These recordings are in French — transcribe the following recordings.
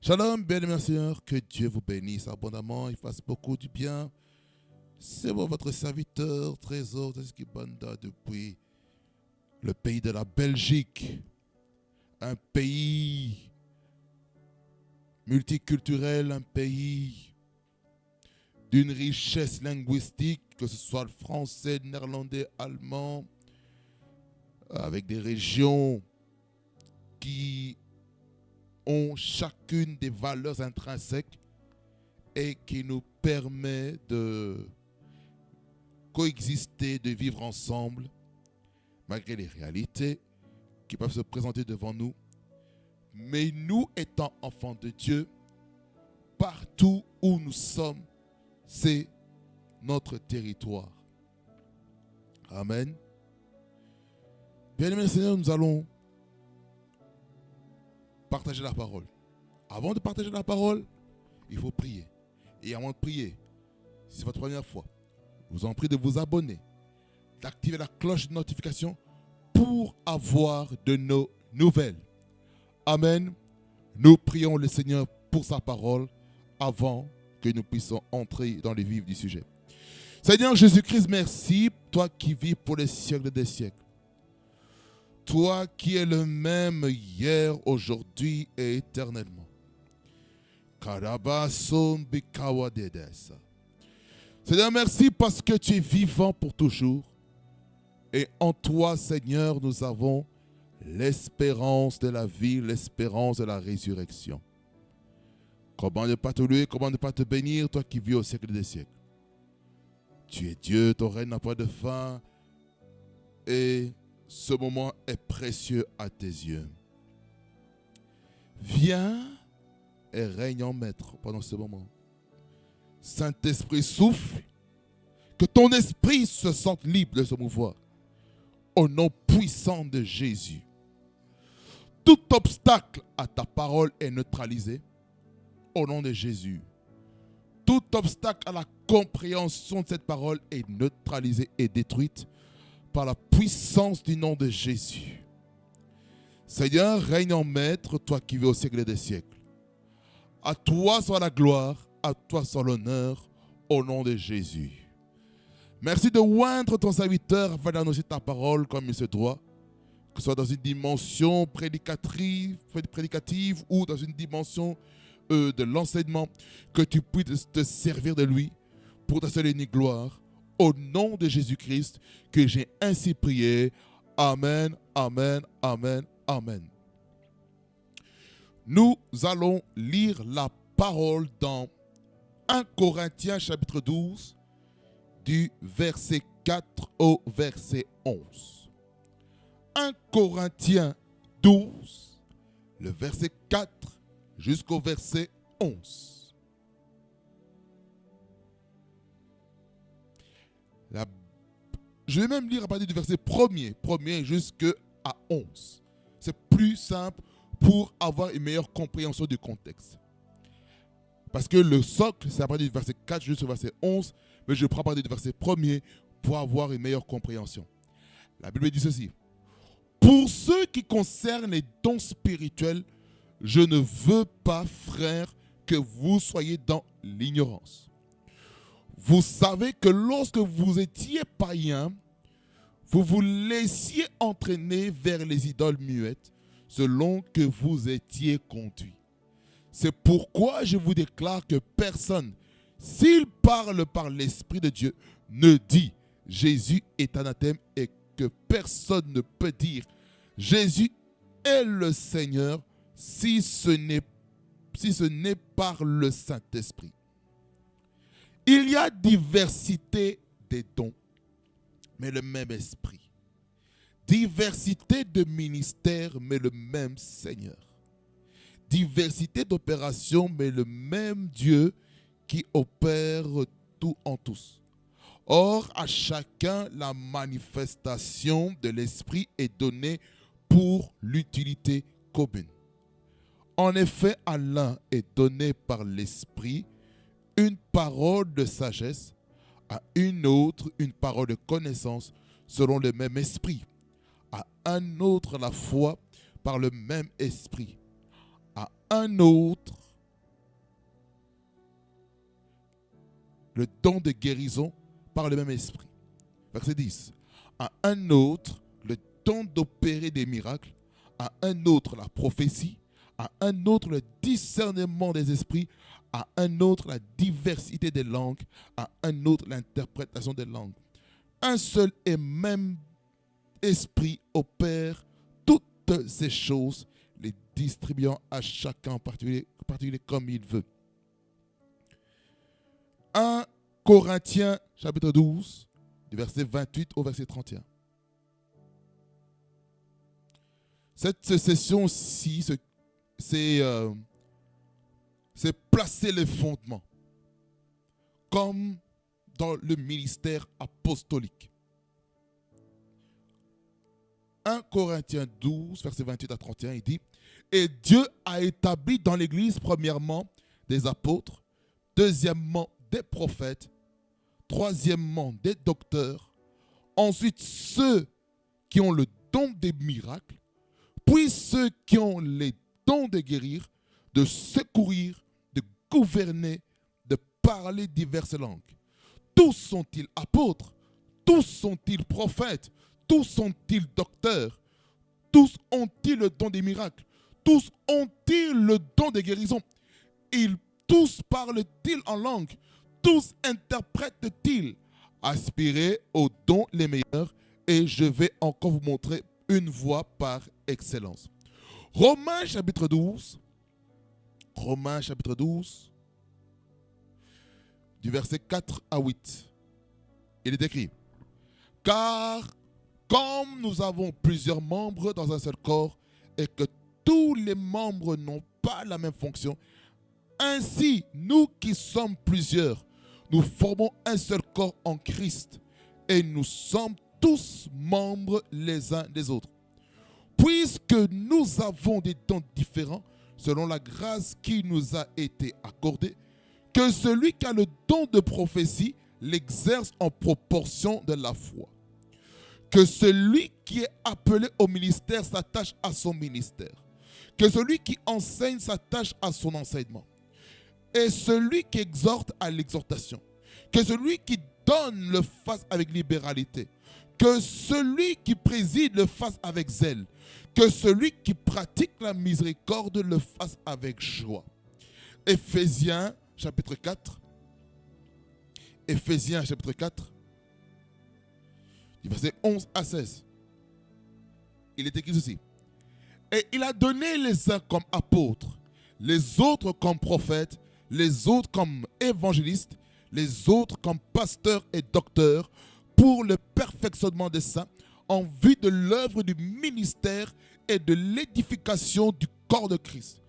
Shalom, bien-aimés Seigneur, que Dieu vous bénisse abondamment, il fasse beaucoup du bien. C'est moi, votre serviteur, Trésor Banda depuis le pays de la Belgique, un pays multiculturel, un pays d'une richesse linguistique, que ce soit le français, le néerlandais, allemand, avec des régions qui ont chacune des valeurs intrinsèques et qui nous permet de coexister, de vivre ensemble, malgré les réalités qui peuvent se présenter devant nous. Mais nous, étant enfants de Dieu, partout où nous sommes, c'est notre territoire. Amen. Bien-aimés Seigneur, nous allons partager la parole. Avant de partager la parole, il faut prier. Et avant de prier, si c'est votre première fois, je vous en prie de vous abonner, d'activer la cloche de notification pour avoir de nos nouvelles. Amen. Nous prions le Seigneur pour sa parole avant que nous puissions entrer dans le vif du sujet. Seigneur Jésus-Christ, merci, toi qui vis pour les siècles des siècles. Toi qui es le même hier, aujourd'hui et éternellement. Seigneur, merci parce que tu es vivant pour toujours. Et en toi, Seigneur, nous avons l'espérance de la vie, l'espérance de la résurrection. Comment ne pas te louer, comment ne pas te bénir, toi qui vis au siècle des siècles. Tu es Dieu, ton règne n'a pas de fin. Et ce moment est précieux à tes yeux. Viens et règne en maître pendant ce moment. Saint-Esprit, souffle, que ton esprit se sente libre de se mouvoir. Au nom puissant de Jésus. Tout obstacle à ta parole est neutralisé. Au nom de Jésus. Tout obstacle à la compréhension de cette parole est neutralisé et détruite par la puissance du nom de Jésus. Seigneur, règne en maître, toi qui vis au siècle des siècles. À toi soit la gloire, à toi soit l'honneur, au nom de Jésus. Merci de oindre ton serviteur afin d'annoncer ta parole comme il se doit, que ce soit dans une dimension prédicative ou dans une dimension de l'enseignement, que tu puisses te servir de lui pour ta seule et unique gloire. Au nom de Jésus-Christ, que j'ai ainsi prié. Amen, amen, amen, amen. Nous allons lire la parole dans 1 Corinthiens chapitre 12, du verset 4 au verset 11. 1 Corinthiens 12, le verset 4 jusqu'au verset 11. Je vais même lire à partir du verset 1er jusqu'à 11. C'est plus simple pour avoir une meilleure compréhension du contexte. Parce que le socle, c'est à partir du verset 4 jusqu'au verset 11, mais je prends à partir du verset 1er pour avoir une meilleure compréhension. La Bible dit ceci. Pour ce qui concerne les dons spirituels, je ne veux pas, frères, que vous soyez dans l'ignorance. Vous savez que lorsque vous étiez païens, vous vous laissiez entraîner vers les idoles muettes, selon que vous étiez conduits. C'est pourquoi je vous déclare que personne, s'il parle par l'Esprit de Dieu, ne dit Jésus est anathème et que personne ne peut dire Jésus est le Seigneur si ce n'est par le Saint-Esprit. Il y a diversité des dons, mais le même Esprit. Diversité de ministères, mais le même Seigneur. Diversité d'opérations, mais le même Dieu qui opère tout en tous. Or, à chacun, la manifestation de l'Esprit est donnée pour l'utilité commune. En effet, à l'un est donné par l'Esprit une parole de sagesse, à une autre une parole de connaissance selon le même Esprit, à un autre la foi par le même Esprit, à un autre le don de guérison par le même esprit. Verset 10. À un autre, le don d'opérer des miracles. À un autre, la prophétie. À un autre, le discernement des esprits. À un autre, la diversité des langues. À un autre, l'interprétation des langues. Un seul et même esprit opère toutes ces choses, les distribuant à chacun en particulier comme il veut. 1 Corinthiens chapitre 12, du verset 28 au verset 31. Cette session-ci, c'est placer les fondements, comme dans le ministère apostolique. 1 Corinthiens 12, verset 28 à 31, il dit « Et Dieu a établi dans l'Église, premièrement, des apôtres, deuxièmement, des prophètes, troisièmement, des docteurs, ensuite ceux qui ont le don des miracles, puis ceux qui ont les dons de guérir, de secourir, de gouverner, de parler diverses langues. Tous sont-ils apôtres? Tous sont-ils prophètes? Tous sont-ils docteurs? Tous ont-ils le don des miracles? Tous ont-ils le don de guérison? Tous parlent-ils en langue? Tous interprètent-ils? Aspirez aux dons les meilleurs et je vais encore vous montrer une voie par excellence. Romains chapitre 12. Romains chapitre 12. Du verset 4 à 8. Il est écrit: Car comme nous avons plusieurs membres dans un seul corps et que tous les membres n'ont pas la même fonction, ainsi nous qui sommes plusieurs, nous formons un seul corps en Christ et nous sommes tous membres les uns des autres. Puisque nous avons des dons différents selon la grâce qui nous a été accordée, que celui qui a le don de prophétie l'exerce en proportion de la foi. Que celui qui est appelé au ministère s'attache à son ministère. Que celui qui enseigne s'attache à son enseignement. Et celui qui exhorte à l'exhortation. Que celui qui donne le fasse avec libéralité. Que celui qui préside le fasse avec zèle. Que celui qui pratique la miséricorde le fasse avec joie. Éphésiens chapitre 4. Éphésiens chapitre 4. Du verset 11 à 16. Il est écrit ceci. Et il a donné les uns comme apôtres, les autres comme prophètes, les autres comme évangélistes, les autres comme pasteurs et docteurs, pour le perfectionnement des saints, en vue de l'œuvre du ministère et de l'édification du corps de Christ,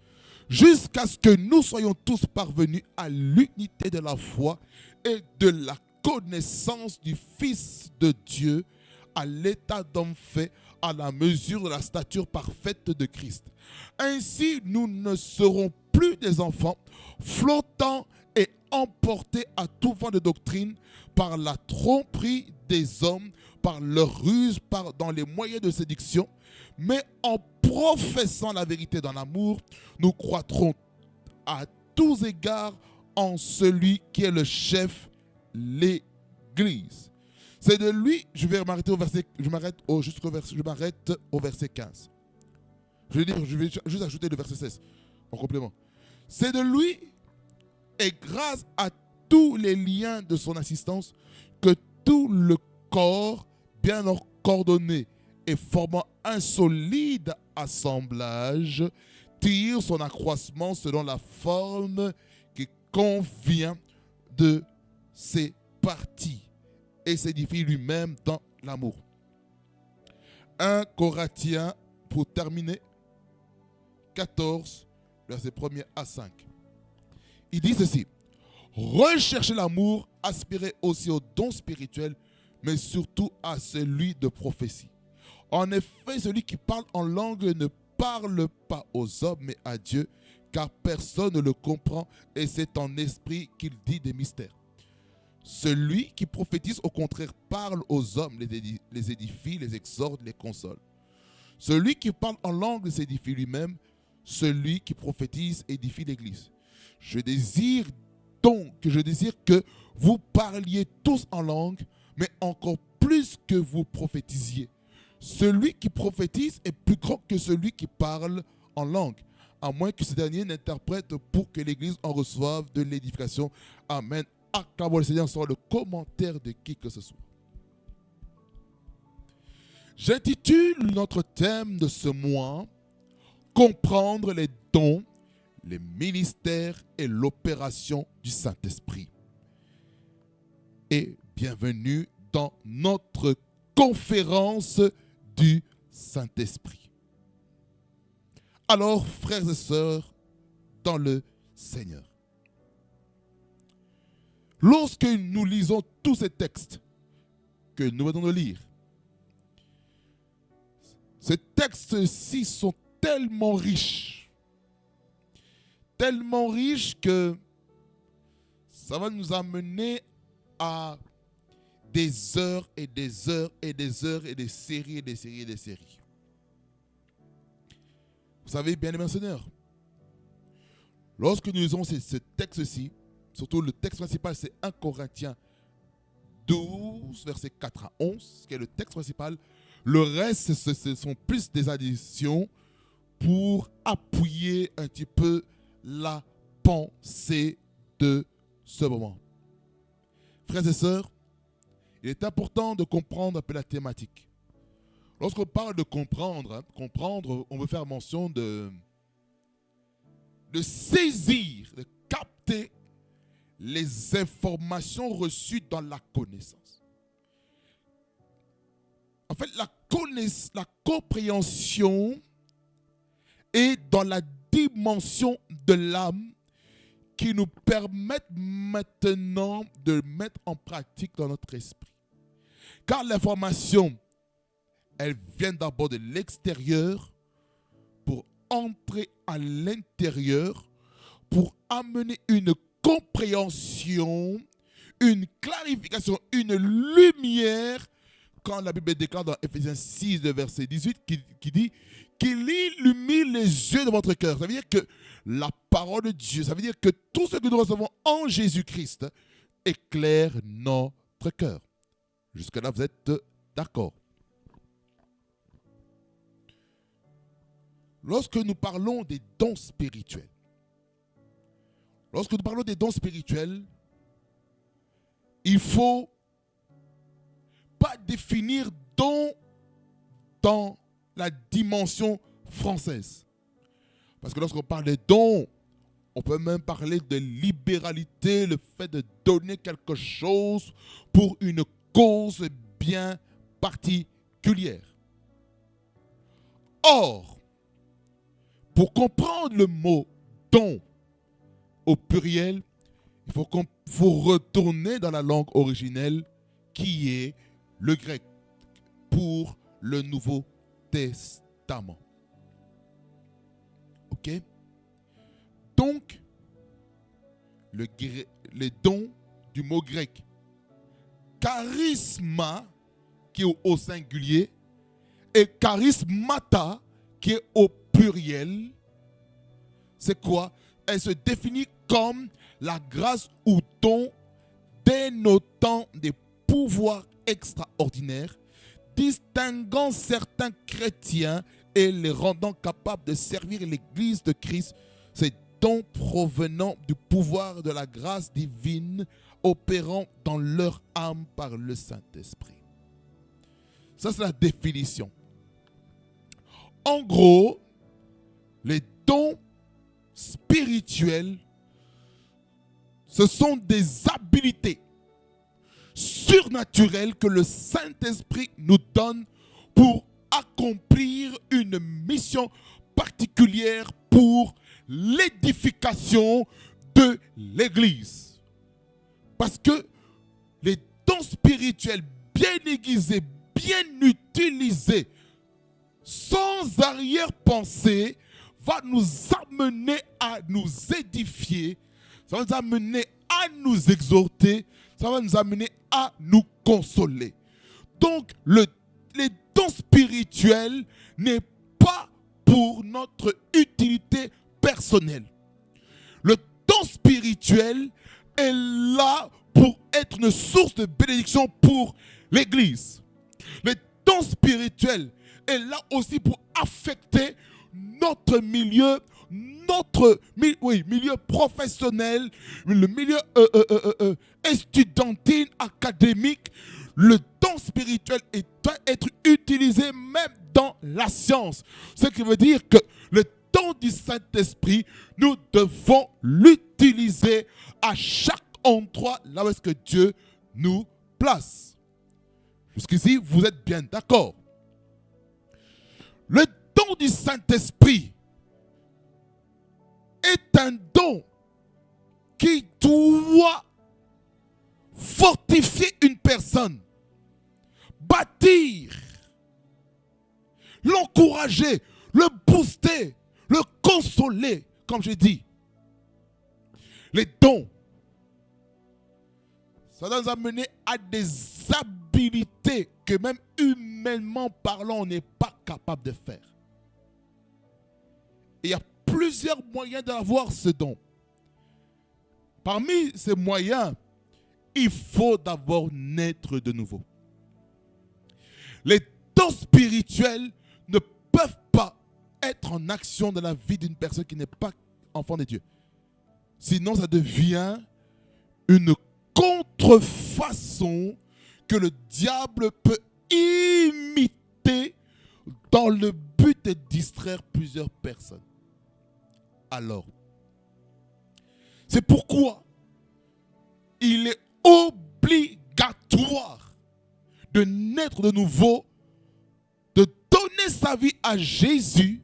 jusqu'à ce que nous soyons tous parvenus à l'unité de la foi et de la connaissance du Fils de Dieu, à l'état d'homme fait, à la mesure de la stature parfaite de Christ. Ainsi, nous ne serons plus des enfants, flottant et emportés à tout vent de doctrine par la tromperie des hommes, par leur ruse, dans les moyens de séduction, mais en professant la vérité dans l'amour, nous croîtrons à tous égards en celui qui est le chef, l'Église. C'est de lui, je m'arrête au verset 15. Je vais juste ajouter le verset 16 en complément. C'est de lui et grâce à tous les liens de son assistance que tout le corps, bien coordonné et formant un solide assemblage, tire son accroissement selon la forme qui convient de ses parties et s'édifie lui-même dans l'amour. 1 Corinthiens, pour terminer, 14, verset 1er à 5. Il dit ceci: recherchez l'amour, aspirez aussi aux dons spirituels, mais surtout à celui de prophétie. En effet, celui qui parle en langue ne parle pas aux hommes, mais à Dieu, car personne ne le comprend, et c'est en esprit qu'il dit des mystères. Celui qui prophétise, au contraire, parle aux hommes, les édifie, les exhorte, les console. Celui qui parle en langue s'édifie lui-même. Celui qui prophétise édifie l'Église. Je désire donc que je désire que vous parliez tous en langue, mais encore plus que vous prophétisiez. Celui qui prophétise est plus grand que celui qui parle en langue, à moins que ce dernier n'interprète pour que l'Église en reçoive de l'édification. Amen. Acclamons le Seigneur sans le commentaire de qui que ce soit. J'intitule notre thème de ce mois « Comprendre les dons, les ministères et l'opération du Saint-Esprit ». Et bienvenue dans notre conférence du Saint-Esprit. Alors, frères et sœurs, dans le Seigneur, lorsque nous lisons tous ces textes que nous venons de lire, ces textes-ci sont tellement riches que ça va nous amener à des heures et des heures et des heures et des séries et des séries et des séries. Vous savez, bien aimés Seigneur, lorsque nous lisons ce texte-ci, surtout le texte principal, c'est 1 Corinthiens 12, versets 4 à 11, qui est le texte principal. Le reste, ce sont plus des additions pour appuyer un petit peu la pensée de ce moment. Frères et sœurs, il est important de comprendre un peu la thématique. Lorsqu'on parle de comprendre, on veut faire mention de saisir, de capter les informations reçues dans la connaissance. En fait, la compréhension est dans la dimension de l'âme qui nous permettent maintenant de mettre en pratique dans notre esprit. Car l'information, elle vient d'abord de l'extérieur pour entrer à l'intérieur, pour amener une compréhension, une clarification, une lumière. Quand la Bible déclare dans Ephésiens 6, verset 18, qui dit qu'il illumine les yeux de votre cœur. Ça veut dire que la parole de Dieu, ça veut dire que tout ce que nous recevons en Jésus-Christ éclaire notre cœur. Jusque-là, vous êtes d'accord. Lorsque nous parlons des dons spirituels, il faut pas définir don dans la dimension française. Parce que lorsqu'on parle de dons, on peut même parler de libéralité, le fait de donner quelque chose pour une cause bien particulière. Or, pour comprendre le mot don au pluriel, il faut retourner dans la langue originelle qui est le grec pour le Nouveau Testament. Ok? Donc, les dons du mot grec charisma, qui est au singulier, et charismata, qui est au pluriel, c'est quoi? Elle se définit comme la grâce ou don dénotant des pouvoirs extraordinaires, distinguant certains chrétiens et les rendant capables de servir l'Église de Christ. Ces dons provenant du pouvoir de la grâce divine opérant dans leur âme par le Saint-Esprit. Ça, c'est la définition. En gros, les dons spirituels, ce sont des habilités surnaturelles que le Saint-Esprit nous donne pour accomplir une mission particulière pour l'édification de l'Église. Parce que les dons spirituels bien aiguisés, bien utilisés, sans arrière-pensée, va nous amener à nous édifier, ça va nous amener à nous exhorter, ça va nous amener à nous consoler. Donc, les dons spirituels n'est pas pour notre utilité personnelle. Le don spirituel est là pour être une source de bénédiction pour l'Église. Le don spirituel est là aussi pour affecter notre milieu, milieu professionnel, le milieu estudiantin, académique. Le don spirituel doit être utilisé même dans la science. Ce qui veut dire que le don du Saint-Esprit, nous devons l'utiliser à chaque endroit là où est-ce que Dieu nous place. Jusqu'ici, vous êtes bien d'accord. Le don du Saint-Esprit est un don qui doit fortifier une personne, bâtir, l'encourager, le booster, le consoler, comme je dis. Les dons, ça doit nous amener à des habilités que même humainement parlant, on n'est pas capable de faire. Et il y a plusieurs moyens d'avoir ce don. Parmi ces moyens, il faut d'abord naître de nouveau. Les dons spirituels ne peuvent pas être en action dans la vie d'une personne qui n'est pas enfant de Dieu. Sinon, ça devient une contrefaçon que le diable peut imiter dans le but de distraire plusieurs personnes. Alors, c'est pourquoi il est obligatoire de naître de nouveau, de donner sa vie à Jésus,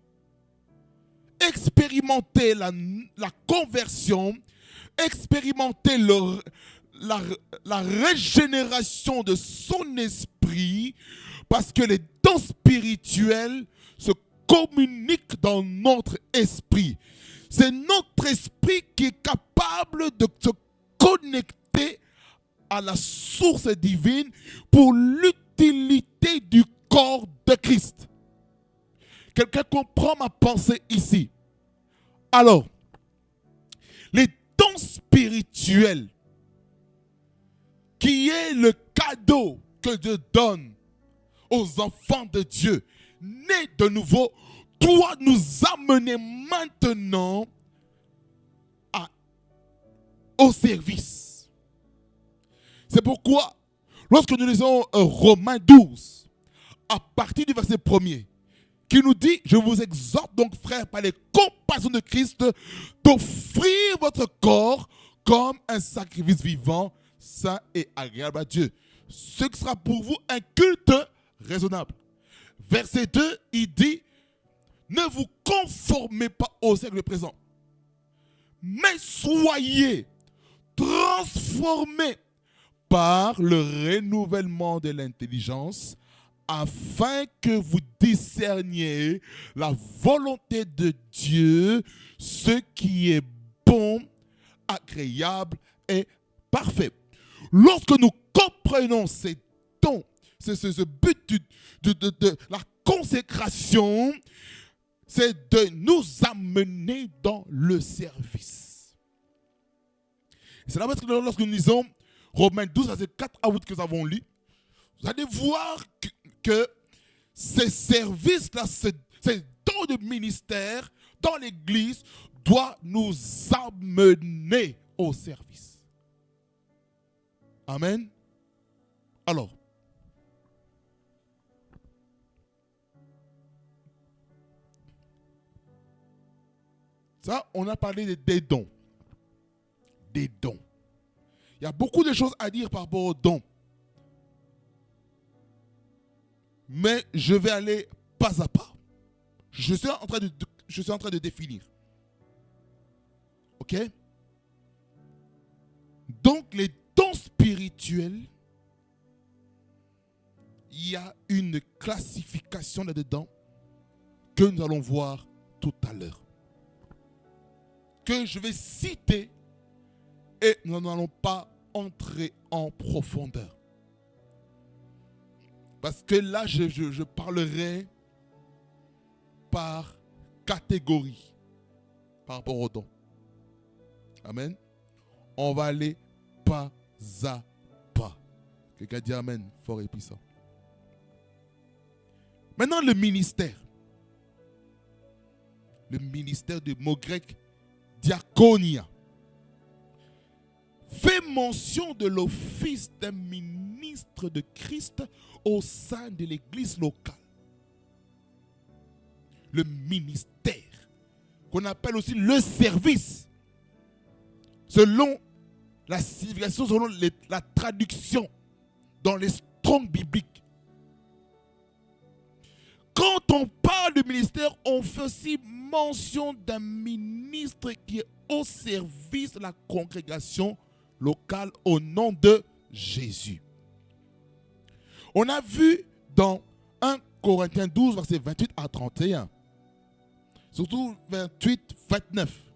expérimenter la conversion, expérimenter la régénération de son esprit, parce que les dons spirituels se communiquent dans notre esprit. C'est notre esprit qui est capable de se connecter à la source divine pour l'utilité du corps de Christ. Quelqu'un comprend ma pensée ici? Alors, les dons spirituels, qui est le cadeau que Dieu donne aux enfants de Dieu, nés de nouveau, doit nous amener maintenant au service. C'est pourquoi, lorsque nous lisons Romains 12, à partir du verset 1er, qui nous dit: je vous exhorte donc, frères, par les compassions de Christ, d'offrir votre corps comme un sacrifice vivant, saint et agréable à Dieu, ce qui sera pour vous un culte raisonnable. Verset 2, il dit: ne vous conformez pas au siècle présent, mais soyez transformés par le renouvellement de l'intelligence, afin que vous discerniez la volonté de Dieu, ce qui est bon, agréable et parfait. Lorsque nous comprenons ces dons, ce but de la consécration, c'est de nous amener dans le service. C'est là parce que lorsque nous lisons Romains 12, verset 4 à 8 que nous avons lu, vous allez voir que ces services-là, ces dons de ministère dans l'Église doivent nous amener au service. Amen. Alors, ça, on a parlé des dons. Des dons. Il y a beaucoup de choses à dire par rapport aux dons. Mais je vais aller pas à pas. Je suis en train de définir. Ok? Donc, les dons spirituels, il y a une classification là-dedans que nous allons voir tout à l'heure, que je vais citer, et nous n'allons pas entrer en profondeur. Parce que là, je parlerai par catégorie par rapport aux dons. Amen. On va aller pas à pas. Quelqu'un dit amen, fort et puissant. Maintenant, le ministère. Le ministère du mot grec diaconia fait mention de l'office d'un ministre de Christ au sein de l'église locale. Le ministère, qu'on appelle aussi le service, selon la signification, selon la traduction dans les Strong bibliques. Quand on parle du ministère, on fait aussi mention d'un ministre qui est au service de la congrégation locale au nom de Jésus. On a vu dans 1 Corinthiens 12, versets 28 à 31, surtout 28, 29.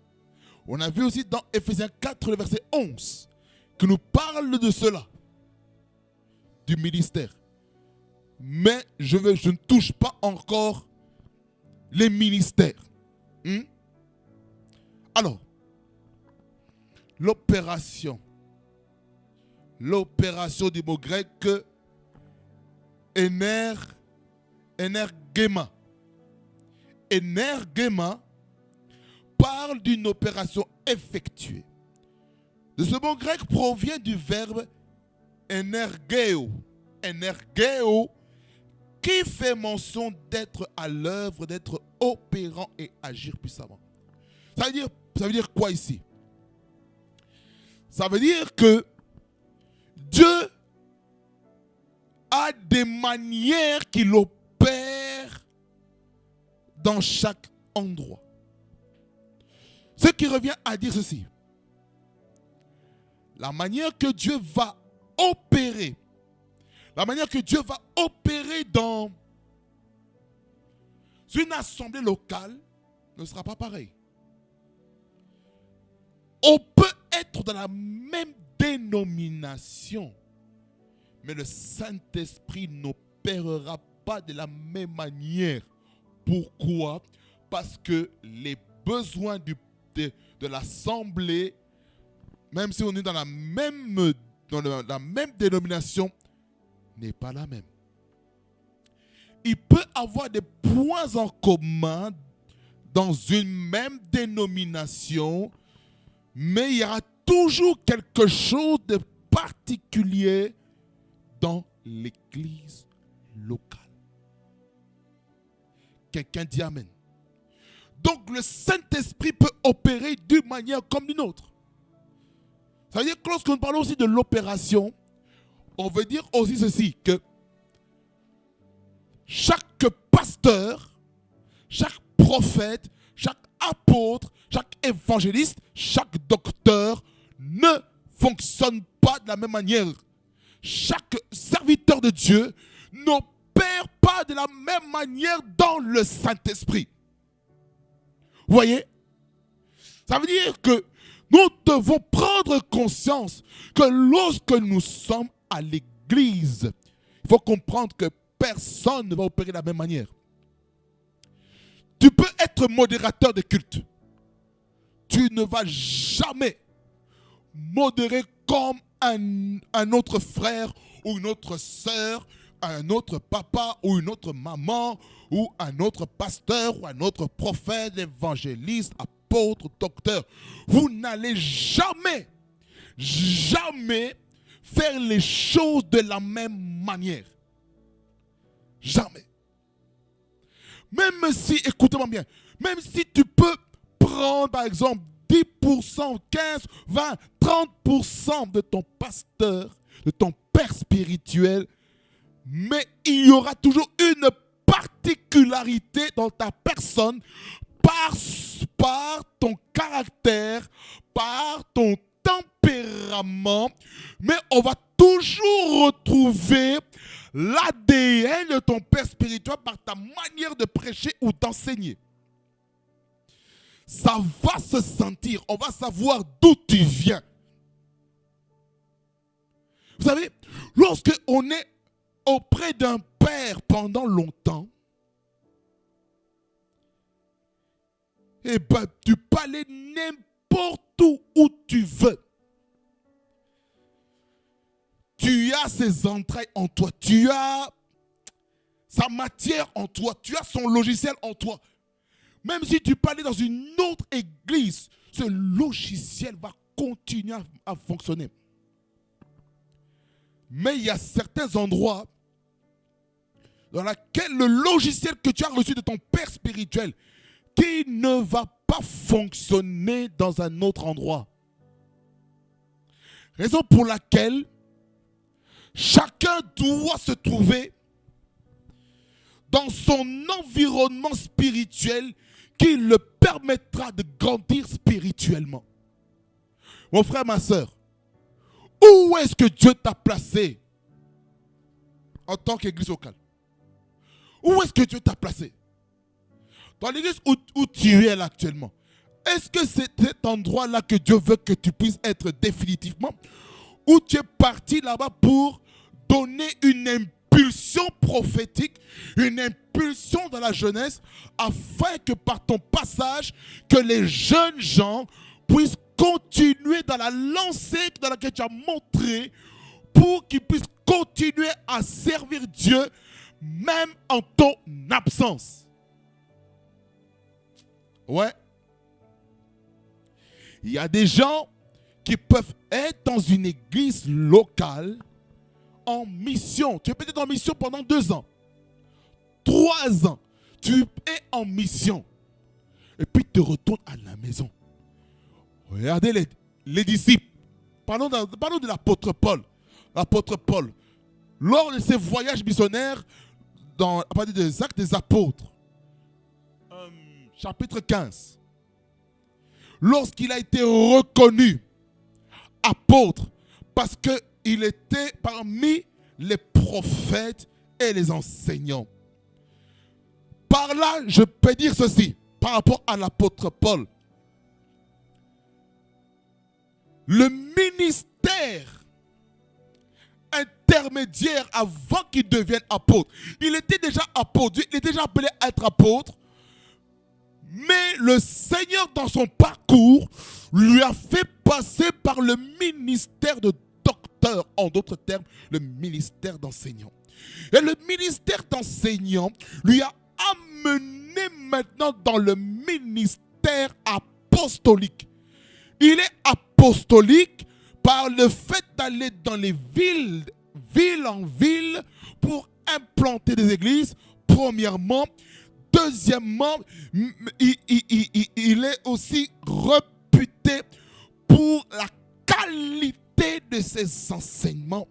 On a vu aussi dans Ephésiens 4, le verset 11, qui nous parle de cela, du ministère. Mais je ne touche pas encore les ministères. Alors, l'opération du mot grec energema. Energema parle d'une opération effectuée. De ce mot grec provient du verbe energeo. Energeo qui fait mention d'être à l'œuvre, d'être opérant et agir puissamment. Ça veut dire quoi ici? Ça veut dire que Dieu a des manières qu'il opère dans chaque endroit. Ce qui revient à dire ceci. La manière que Dieu va opérer, dans une assemblée locale ne sera pas pareille. On peut être dans la même dénomination, mais le Saint-Esprit n'opérera pas de la même manière. Pourquoi? Parce que les besoins de l'assemblée, même si on est dans la même dénomination, n'est pas la même. Il peut avoir des points en commun dans une même dénomination, mais il y aura toujours quelque chose de particulier dans l'église locale. Quelqu'un dit amen. Donc le Saint-Esprit peut opérer d'une manière comme d'une autre. Ça veut dire que lorsque nous parlons aussi de l'opération, on veut dire aussi ceci, que chaque pasteur, chaque prophète, chaque apôtre, chaque évangéliste, chaque docteur ne fonctionne pas de la même manière. Chaque serviteur de Dieu n'opère pas de la même manière dans le Saint-Esprit. Vous voyez? Ça veut dire que nous devons prendre conscience que lorsque nous sommes à l'église, il faut comprendre que personne ne va opérer de la même manière. Tu peux être modérateur de culte. Tu ne vas jamais modérer comme un autre frère ou une autre sœur, un autre papa ou une autre maman ou un autre pasteur ou un autre prophète, évangéliste, apôtre, docteur. Vous n'allez jamais faire les choses de la même manière. Jamais. Même si, écoutez-moi bien, même si tu peux prendre par exemple 10%, 15, 20, 30% de ton pasteur, de ton père spirituel, mais il y aura toujours une particularité dans ta personne par ton caractère, par ton tempérament, mais on va toujours retrouver l'ADN de ton père spirituel par ta manière de prêcher ou d'enseigner. Ça va se sentir, on va savoir d'où tu viens. Vous savez, lorsque on est auprès d'un père pendant longtemps, eh ben, tu peux aller n'importe où tu veux. tu as ses entrailles en toi, tu as sa matière en toi, tu as son logiciel en toi. Même si tu peux aller dans une autre église, ce logiciel va continuer à fonctionner. Mais il y a certains endroits dans lesquels le logiciel que tu as reçu de ton père spirituel qui ne va pas fonctionner dans un autre endroit. Raison pour laquelle chacun doit se trouver dans son environnement spirituel qui le permettra de grandir spirituellement. Mon frère, ma soeur, où est-ce que Dieu t'a placé en tant qu'église locale? Où est-ce que Dieu t'a placé? Dans l'église où tu es là actuellement. Est-ce que c'est cet endroit-là que Dieu veut que tu puisses être définitivement? Ou tu es parti là-bas pour donner une impulsion prophétique, une impulsion dans la jeunesse, afin que par ton passage, que les jeunes gens puissent continuer dans la lancée dans laquelle tu as montré, pour qu'ils puissent continuer à servir Dieu, même en ton absence. Ouais. Il y a des gens qui peuvent être dans une église locale en mission. Tu es peut-être en mission pendant 2 ans, 3 ans. Tu es en mission. Et puis tu retournes à la maison. Regardez les disciples. Parlons de l'apôtre Paul. L'apôtre Paul, lors de ses voyages missionnaires, à partir des Actes des Apôtres, chapitre 15, lorsqu'il a été reconnu apôtre, parce qu'il était parmi les prophètes et les enseignants. Par là, je peux dire ceci, par rapport à l'apôtre Paul. Le ministère intermédiaire avant qu'il devienne apôtre, il était déjà apôtre, il était déjà appelé à être apôtre, mais le Seigneur dans son parcours lui a fait passer par le ministère de docteur, en d'autres termes, le ministère d'enseignant. Et le ministère d'enseignant lui a amené maintenant dans le ministère apostolique. Il est apostolique par le fait d'aller dans les villes, ville en ville, pour implanter des églises, premièrement. Deuxièmement, il est aussi réputé pour la qualité de ses enseignements.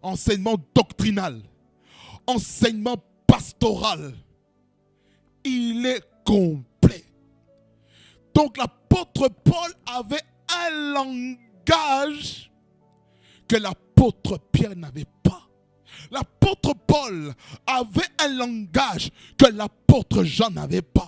Enseignement doctrinal, enseignement pastoral. Il est complet. Donc l'apôtre Paul avait un langage que l'apôtre Pierre n'avait pas. L'apôtre Paul avait un langage que l'apôtre Jean n'avait pas.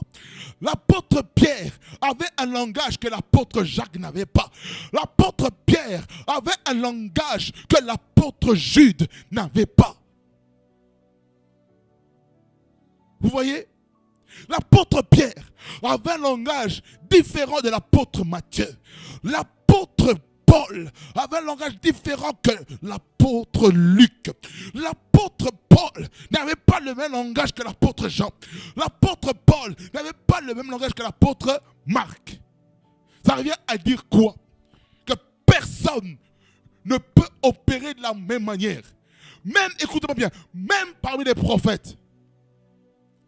L'apôtre Pierre avait un langage que l'apôtre Jacques n'avait pas. L'apôtre Pierre avait un langage que l'apôtre Jude n'avait pas. Vous voyez? L'apôtre Pierre avait un langage différent de l'apôtre Matthieu. L'apôtre Paul avait un langage différent que l'apôtre Luc. L'apôtre Paul n'avait pas le même langage que l'apôtre Jean. L'apôtre Paul n'avait pas le même langage que l'apôtre Marc. Ça revient à dire quoi? Que personne ne peut opérer de la même manière. Même, écoutez-moi bien, même parmi les prophètes,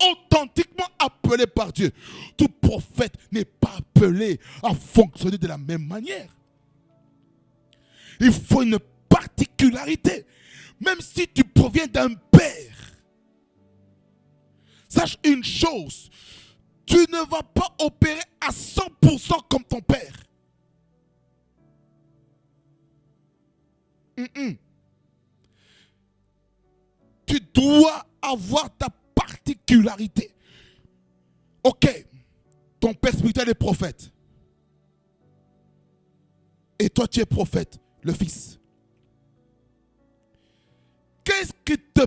authentiquement appelés par Dieu, tout prophète n'est pas appelé à fonctionner de la même manière. Il faut une particularité. Même si tu proviens d'un père, sache une chose, tu ne vas pas opérer à 100% comme ton père. Tu dois avoir ta particularité. Ok, ton père spirituel est prophète. Et toi tu es prophète, le fils. Qu'est-ce qui te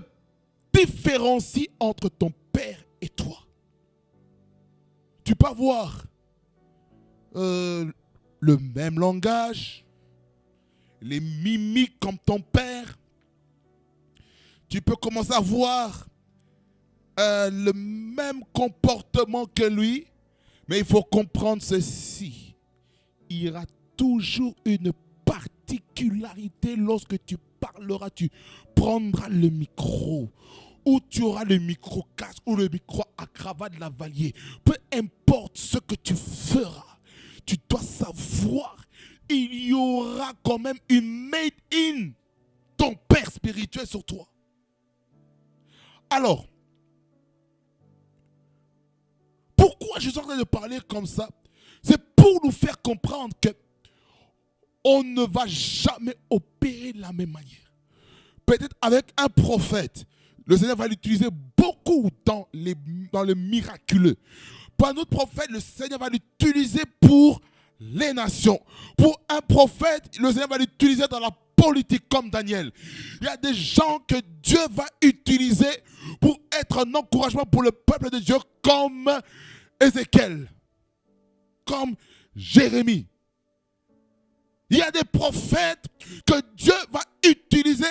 différencie entre ton père et toi? Tu peux avoir le même langage, les mimiques comme ton père. Tu peux commencer à voir le même comportement que lui, mais il faut comprendre ceci. Il y aura toujours une particularité lorsque tu parleras, tu prendras le micro, ou tu auras le micro-casque ou le micro à cravate lavalier. Peu importe ce que tu feras, tu dois savoir, il y aura quand même une made in ton père spirituel sur toi. Alors, pourquoi je suis en train de parler comme ça? C'est pour nous faire comprendre que on ne va jamais opérer de la même manière. Peut-être avec un prophète, le Seigneur va l'utiliser beaucoup dans le miraculeux. Pour un autre prophète, le Seigneur va l'utiliser pour les nations. Pour un prophète, le Seigneur va l'utiliser dans la politique comme Daniel. Il y a des gens que Dieu va utiliser pour être un encouragement pour le peuple de Dieu comme Ézéchiel, comme Jérémie. Il y a des prophètes que Dieu va utiliser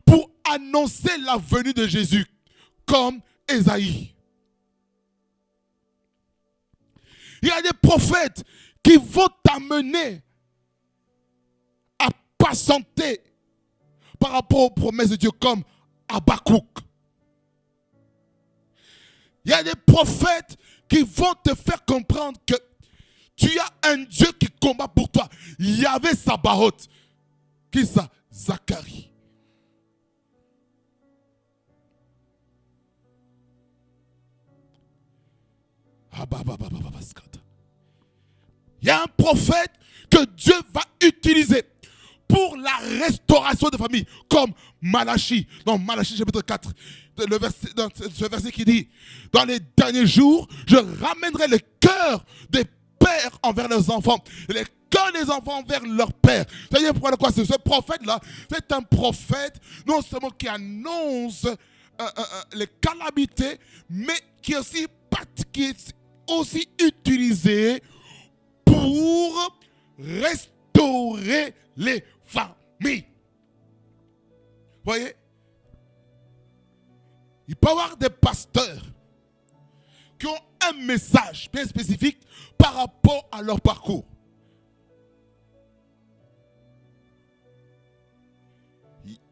pour annoncer la venue de Jésus, comme Ésaïe. Il y a des prophètes qui vont t'amener à patienter par rapport aux promesses de Dieu, comme Habakkuk. Il y a des prophètes qui vont te faire comprendre que tu as un Dieu qui combat pour toi. Il y avait Sabaoth. Qui ça? Zacharie. Il y a un prophète que Dieu va utiliser pour la restauration de famille, comme Malachie. Dans Malachie chapitre 4, dans ce verset qui dit: dans les derniers jours, je ramènerai le cœur des pères envers leurs enfants, et les cœurs des enfants envers leurs pères. C'est-à-dire pourquoi quoi? Ce prophète-là, c'est un prophète non seulement qui annonce les calamités, mais qui est aussi utilisé pour restaurer les familles. Vous voyez? Il peut y avoir des pasteurs qui ont un message bien spécifique par rapport à leur parcours.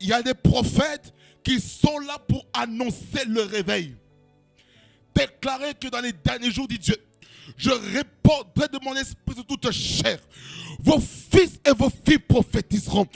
Il y a des prophètes qui sont là pour annoncer le réveil. Déclarer que dans les derniers jours, dit Dieu, je répandrai de mon esprit sur toute chair. Vos fils et vos filles prophétiseront.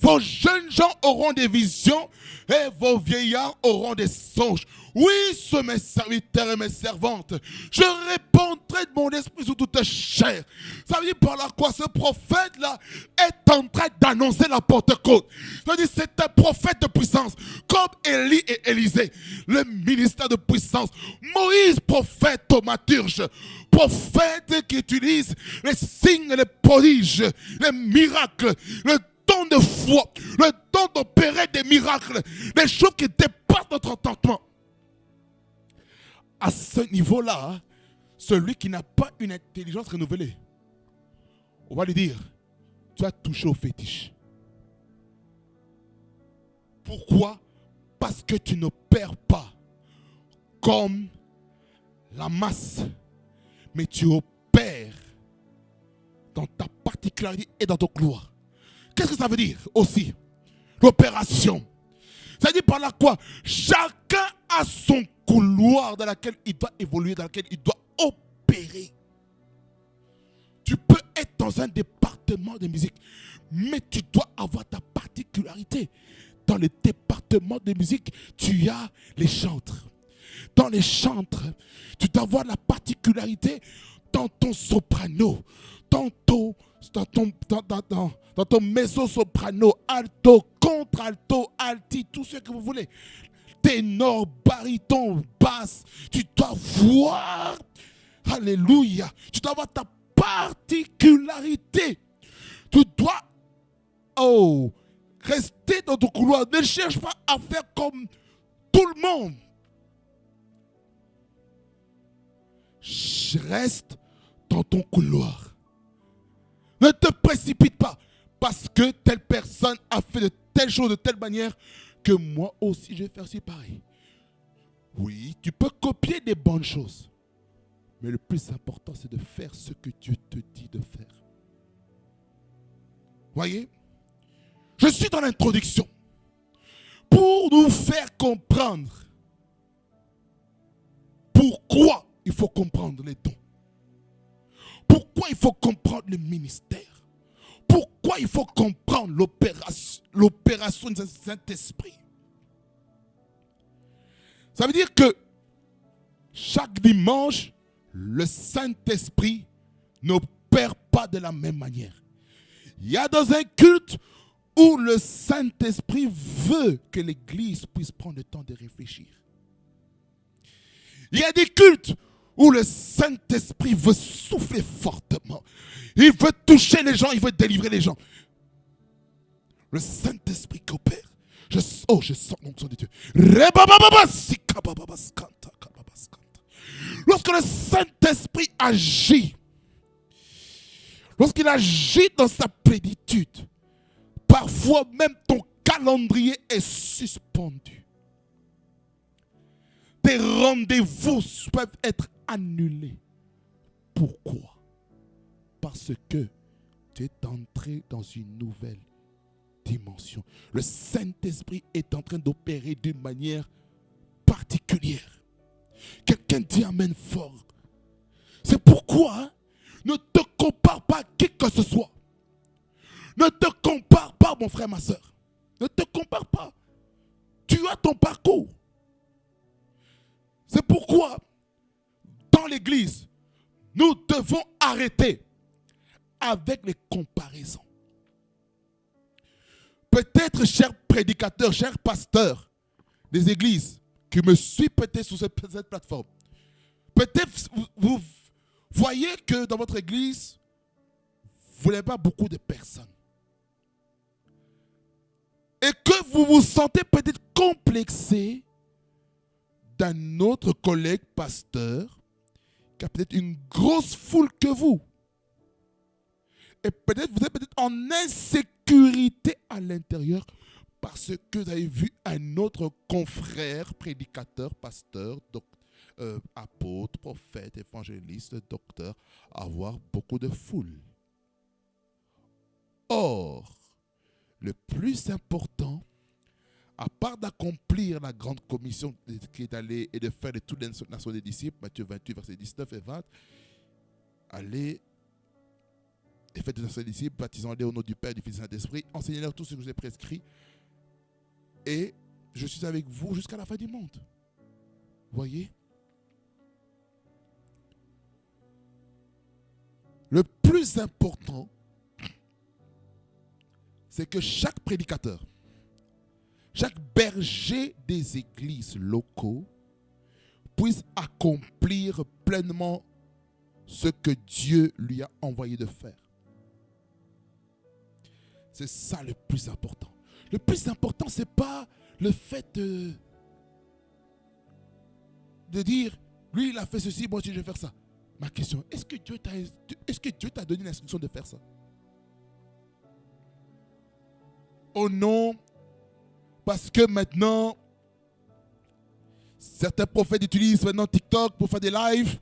Vos jeunes gens auront des visions et vos vieillards auront des songes. Oui, ce mes serviteurs et mes servantes, je répandrai de mon esprit sur toute chair. Ça veut dire par là quoi? Ce prophète-là est en train d'annoncer la Pentecôte. Ça veut dire c'est un prophète de puissance, comme Élie et Élisée, le ministère de puissance. Moïse, prophète thaumaturge, prophète qui utilise les signes, les prodiges, les miracles, le don de foi, le don d'opérer des miracles, des choses qui dépassent notre entendement. À ce niveau-là, celui qui n'a pas une intelligence renouvelée, on va lui dire, tu as touché au fétiche. Pourquoi? Parce que tu n'opères pas comme la masse, mais tu opères dans ta particularité et dans ton gloire. Qu'est-ce que ça veut dire aussi? L'opération. Ça veut dire par là quoi? Chacun a son couloir dans lequel il doit évoluer, dans lequel il doit opérer. Tu peux être dans un département de musique, mais tu dois avoir ta particularité. Dans le département de musique, tu as les chantres. Dans les chantres, tu dois avoir la particularité dans ton soprano, dans ton mezzo-soprano, alto, contre-alto, alti, tout ce que vous voulez. Ténor, baryton, basse, tu dois voir, alléluia, tu dois avoir ta particularité. Tu dois, rester dans ton couloir. Ne cherche pas à faire comme tout le monde. Reste dans ton couloir. Ne parce que telle personne a fait de telle chose de telle manière que moi aussi je vais faire si pareil. Oui, tu peux copier des bonnes choses. Mais le plus important, c'est de faire ce que Dieu te dit de faire. Voyez, je suis dans l'introduction pour nous faire comprendre pourquoi il faut comprendre les dons. Pourquoi il faut comprendre le ministère. Pourquoi il faut comprendre l'opération du Saint-Esprit. Ça veut dire que chaque dimanche, le Saint-Esprit n'opère pas de la même manière. Il y a dans un culte où le Saint-Esprit veut que l'Église puisse prendre le temps de réfléchir. Il y a des cultes où le Saint-Esprit veut souffler fortement. Il veut toucher les gens, il veut délivrer les gens. Le Saint-Esprit qui opère. Je sens l'onction de Dieu. Lorsque le Saint-Esprit agit, lorsqu'il agit dans sa plénitude, parfois même ton calendrier est suspendu. Tes rendez-vous peuvent être annulés. Pourquoi? Parce que tu es entré dans une nouvelle dimension. Le Saint-Esprit est en train d'opérer d'une manière particulière. Quelqu'un dit amen fort. C'est pourquoi ne te compare pas à qui que ce soit. Ne te compare pas, mon frère, ma soeur. Ne te compare pas. Tu as ton parcours. C'est pourquoi, dans l'église, nous devons arrêter avec les comparaisons. Peut-être, chers prédicateurs, chers pasteurs des églises qui me suivent peut-être sur cette plateforme, peut-être vous voyez que dans votre église, vous n'avez pas beaucoup de personnes. Et que vous vous sentez peut-être complexé d'un autre collègue pasteur qui a peut-être une grosse foule que vous. Et peut-être vous êtes peut-être en insécurité à l'intérieur parce que vous avez vu un autre confrère, prédicateur, pasteur, apôtre, prophète, évangéliste, docteur, avoir beaucoup de foule. Or, le plus important, à part d'accomplir la grande commission qui est d'aller et de faire de toutes les nations des disciples, Matthieu 28, versets 19 et 20, allez et faites des nations des disciples, baptisant-les au nom du Père, du Fils et du Saint-Esprit, enseignez-leur tout ce que je vous ai prescrit, et je suis avec vous jusqu'à la fin du monde. Voyez? Le plus important, c'est que chaque prédicateur, chaque berger des églises locaux puisse accomplir pleinement ce que Dieu lui a envoyé de faire. C'est ça le plus important. Le plus important, ce n'est pas le fait de dire, lui il a fait ceci, moi aussi je vais faire ça. Ma question, est-ce que Dieu t'a donné l'instruction de faire ça? Oh non, parce que maintenant, certains prophètes utilisent maintenant TikTok pour faire des lives,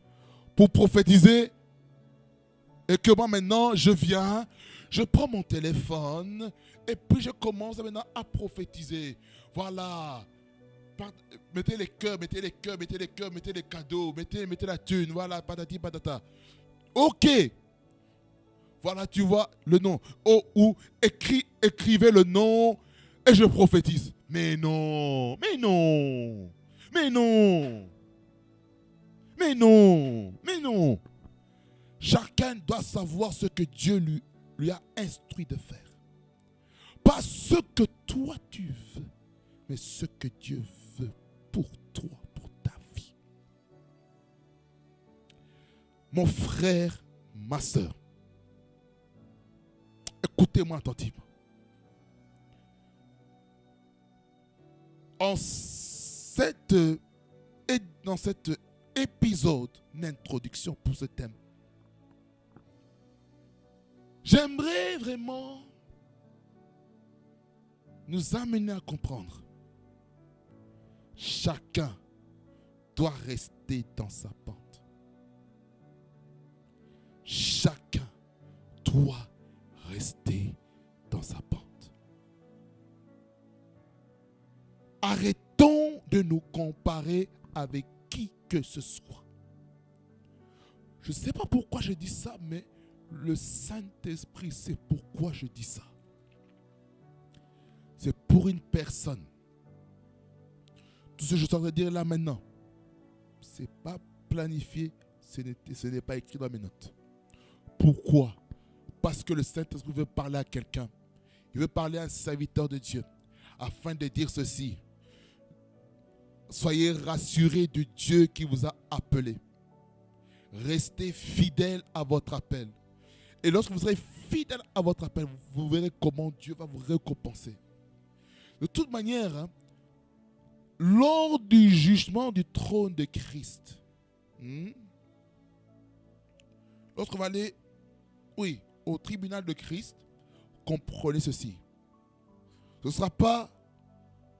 pour prophétiser. Et que moi maintenant, je viens, je prends mon téléphone et puis je commence maintenant à prophétiser. Voilà. Mettez les cœurs, mettez les cœurs, mettez les cœurs, mettez les cadeaux, mettez la thune. Voilà, patati patata. Ok. Voilà, tu vois le nom. Oh, ou écrivez le nom et je prophétise. Mais non, mais non, mais non, mais non, mais non. Chacun doit savoir ce que Dieu lui a instruit de faire. Pas ce que toi tu veux, mais ce que Dieu veut pour toi, pour ta vie. Mon frère, ma soeur, écoutez-moi attentivement. Dans cet épisode d'introduction pour ce thème, j'aimerais vraiment nous amener à comprendre. Chacun doit rester dans sa pente. Chacun doit rester dans sa pente. Arrêtons de nous comparer avec qui que ce soit. Je ne sais pas pourquoi je dis ça, mais le Saint-Esprit sait pourquoi je dis ça. C'est pour une personne. Tout ce que je suis en train de dire là maintenant, ce n'est pas planifié, ce n'est pas écrit dans mes notes. Pourquoi? Parce que le Saint-Esprit veut parler à quelqu'un. Il veut parler à un serviteur de Dieu afin de dire ceci. Soyez rassurés de Dieu qui vous a appelé. Restez fidèles à votre appel. Et lorsque vous serez fidèles à votre appel, vous verrez comment Dieu va vous récompenser. De toute manière, lors du jugement du trône de Christ, lorsqu'on va aller, au tribunal de Christ, comprenez ceci. Ce ne sera pas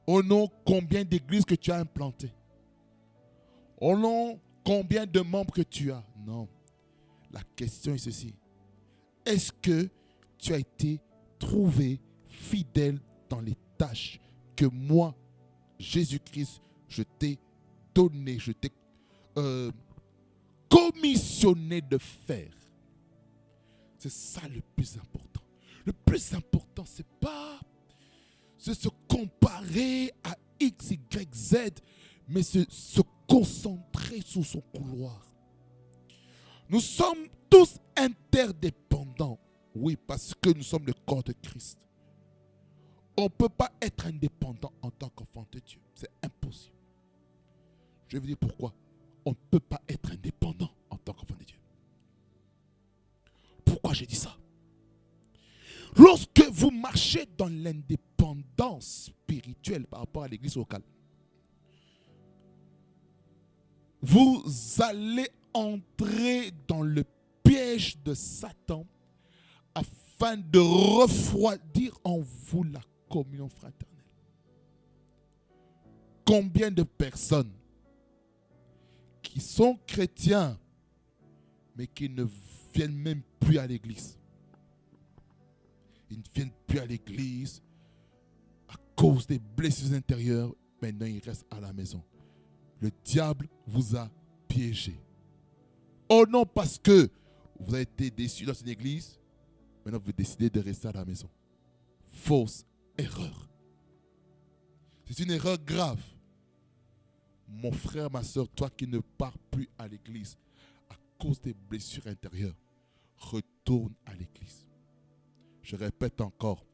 au nom combien d'églises que tu as implantées, au nom combien de membres que tu as. Non. La question est ceci. Est-ce que tu as été trouvé fidèle dans les tâches que moi, Jésus-Christ, je t'ai donné, je t'ai commissionné de faire? C'est ça le plus important. Le plus important, c'est pas se comparer à X, Y, Z, mais se concentrer sur son couloir. Nous sommes tous interdépendants. Oui, parce que nous sommes le corps de Christ. On ne peut pas être indépendant en tant qu'enfant de Dieu. C'est impossible. Je vais vous dire pourquoi. On ne peut pas être indépendant en tant qu'enfant de Dieu. Pourquoi j'ai dit ça? Lorsque vous marchez dans l'indépendance spirituelle par rapport à l'église locale, vous allez entrer dans le piège de Satan afin de refroidir en vous la communion fraternelle. Combien de personnes qui sont chrétiens mais qui ne viennent même plus à l'église? Ils ne viennent plus à l'église à cause des blessures intérieures. Maintenant, ils restent à la maison. Le diable vous a piégé. Oh non, parce que vous avez été déçu dans une église, maintenant vous décidez de rester à la maison. Fausse erreur. C'est une erreur grave. Mon frère, ma soeur, toi qui ne pars plus à l'église à cause des blessures intérieures, retourne à l'église. Je répète encore,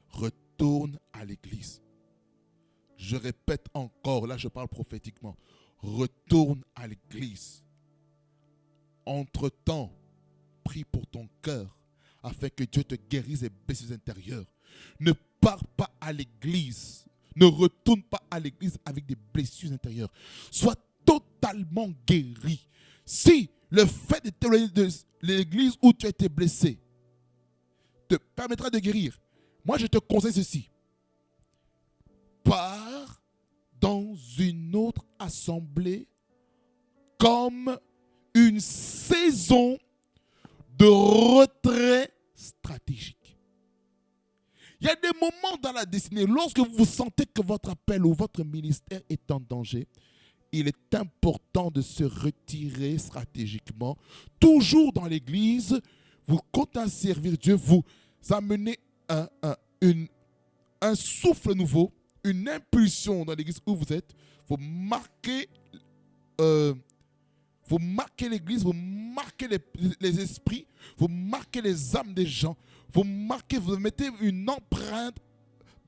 retourne à l'église. Je répète encore, là je parle prophétiquement, retourne à l'église. Entre-temps, prie pour ton cœur afin que Dieu te guérisse des blessures intérieures. Ne pars pas à l'église, ne retourne pas à l'église avec des blessures intérieures. Sois totalement guéri. Si le fait de témoigner de l'église où tu as été blessé te permettra de guérir, moi je te conseille ceci. Pars dans une autre assemblée comme une saison de retrait stratégique. Il y a des moments dans la destinée, lorsque vous sentez que votre appel ou votre ministère est en danger, il est important de se retirer stratégiquement. Toujours dans l'église, vous comptez à servir Dieu, vous amenez un souffle nouveau, une impulsion dans l'église où vous êtes. Vous marquez l'église, vous marquez les esprits, vous marquez les âmes des gens, vous mettez une empreinte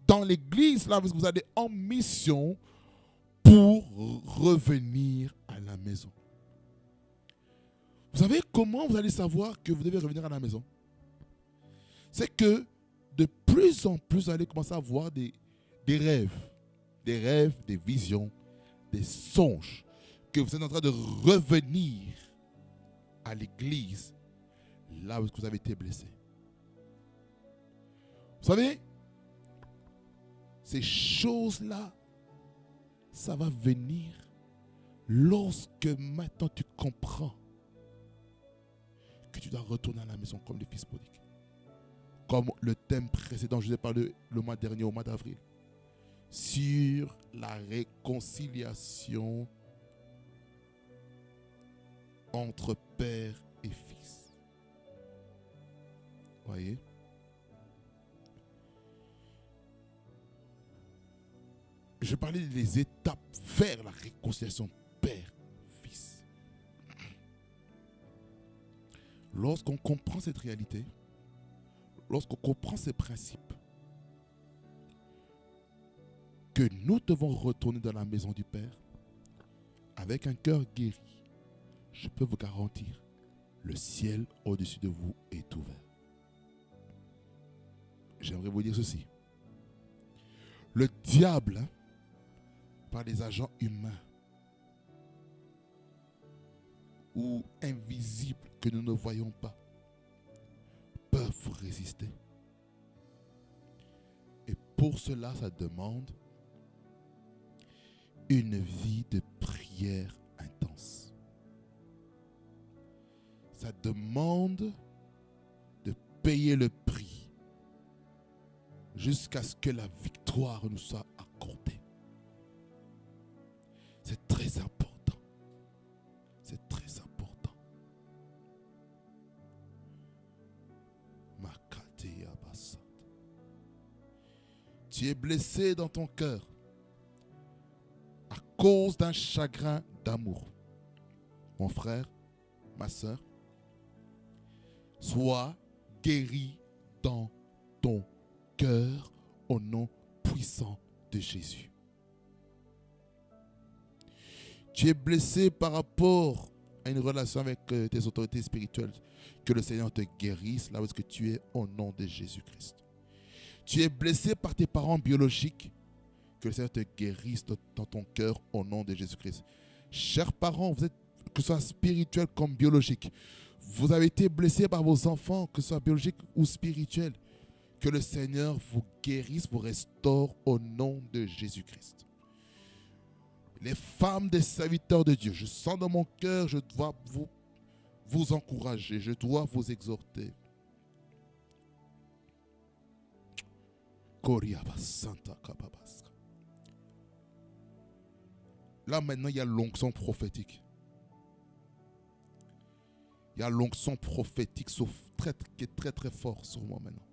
dans l'église là parce que vous allez en mission pour revenir à la maison. Vous savez comment vous allez savoir que vous devez revenir à la maison? C'est que de plus en plus, vous allez commencer à avoir des rêves, des visions, des songes, que vous êtes en train de revenir à l'église, là où vous avez été blessé. Vous savez, Ces choses-là, ça va venir lorsque maintenant tu comprends que tu dois retourner à la maison comme le fils prodigue. Comme le thème précédent, je vous ai parlé le mois dernier, au mois d'avril, sur la réconciliation entre père et fils. Voyez? Je parlais des étapes vers la réconciliation père-fils. Lorsqu'on comprend cette réalité, lorsqu'on comprend ces principes, que nous devons retourner dans la maison du Père avec un cœur guéri, je peux vous garantir, le ciel au-dessus de vous est ouvert. J'aimerais vous dire ceci. Le diable, par les agents humains ou invisibles que nous ne voyons pas, peuvent vous résister. Et pour cela, ça demande une vie de prière intense. Ça demande de payer le prix jusqu'à ce que la victoire nous soit accordée. C'est très important. C'est très important. Tu es blessé dans ton cœur à cause d'un chagrin d'amour. Mon frère, ma soeur, sois guéri dans ton cœur au nom puissant de Jésus. Tu es blessé par rapport à une relation avec tes autorités spirituelles. Que le Seigneur te guérisse là où est-ce que tu es au nom de Jésus-Christ. Tu es blessé par tes parents biologiques. Que le Seigneur te guérisse dans ton cœur au nom de Jésus-Christ. Chers parents, vous êtes, que ce soit spirituel comme biologique, vous avez été blessés par vos enfants, que ce soit biologique ou spirituel. Que le Seigneur vous guérisse, vous restaure au nom de Jésus-Christ. Les femmes des serviteurs de Dieu, je sens dans mon cœur, je dois vous encourager, je dois vous exhorter. Là maintenant, il y a l'onction prophétique. Il y a l'onction prophétique qui est très très fort sur moi maintenant.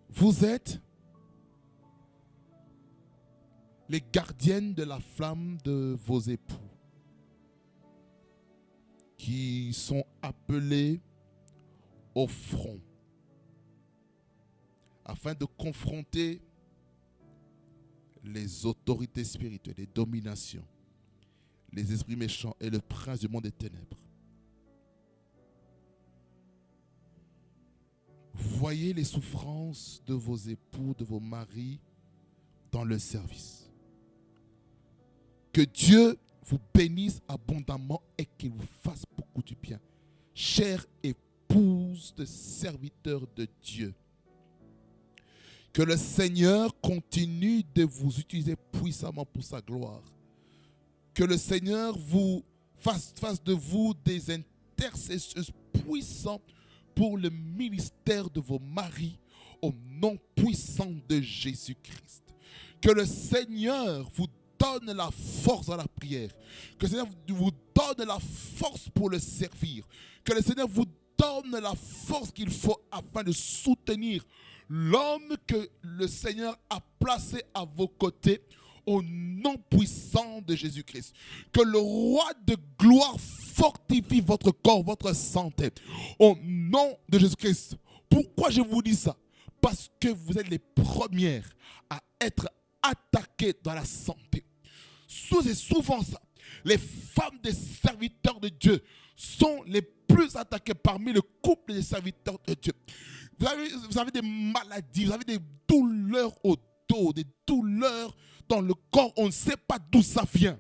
Vous êtes les gardiennes de la flamme de vos époux qui sont appelés au front afin de confronter les autorités spirituelles, les dominations, les esprits méchants et le prince du monde des ténèbres. Voyez les souffrances de vos époux, de vos maris dans le service. Que Dieu vous bénisse abondamment et qu'il vous fasse beaucoup du bien. Chère épouse de serviteurs de Dieu, que le Seigneur continue de vous utiliser puissamment pour sa gloire. Que le Seigneur vous fasse de vous des intercesseurs puissants pour le ministère de vos maris au nom puissant de Jésus-Christ. Que le Seigneur vous donne la force dans la prière. Que le Seigneur vous donne la force pour le servir. Que le Seigneur vous donne la force qu'il faut afin de soutenir l'homme que le Seigneur a placé à vos côtés au nom puissant de Jésus-Christ. Que le roi de gloire fortifie votre corps, votre santé au nom de Jésus-Christ. Pourquoi je vous dis ça? Parce que vous êtes les premières à être attaquées dans la santé. C'est souvent ça. Les femmes des serviteurs de Dieu sont les plus attaquées parmi le couple des serviteurs de Dieu. Vous avez des maladies, vous avez des douleurs au dos, des douleurs dans le corps, on ne sait pas d'où ça vient.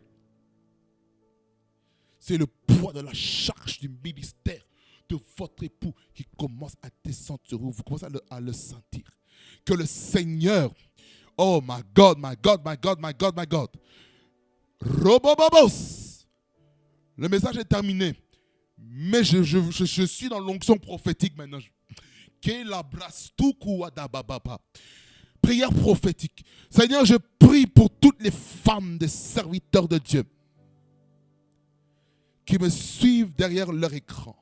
C'est le poids de la charge du ministère de votre époux qui commence à descendre sur vous. Vous commencez à le sentir. Que le Seigneur, oh my God, my God, my God, my God, my God. Robobobos. Le message est terminé. Mais je suis dans l'onction prophétique maintenant. Prière prophétique. Seigneur, je prie pour toutes les femmes des serviteurs de Dieu qui me suivent derrière leur écran.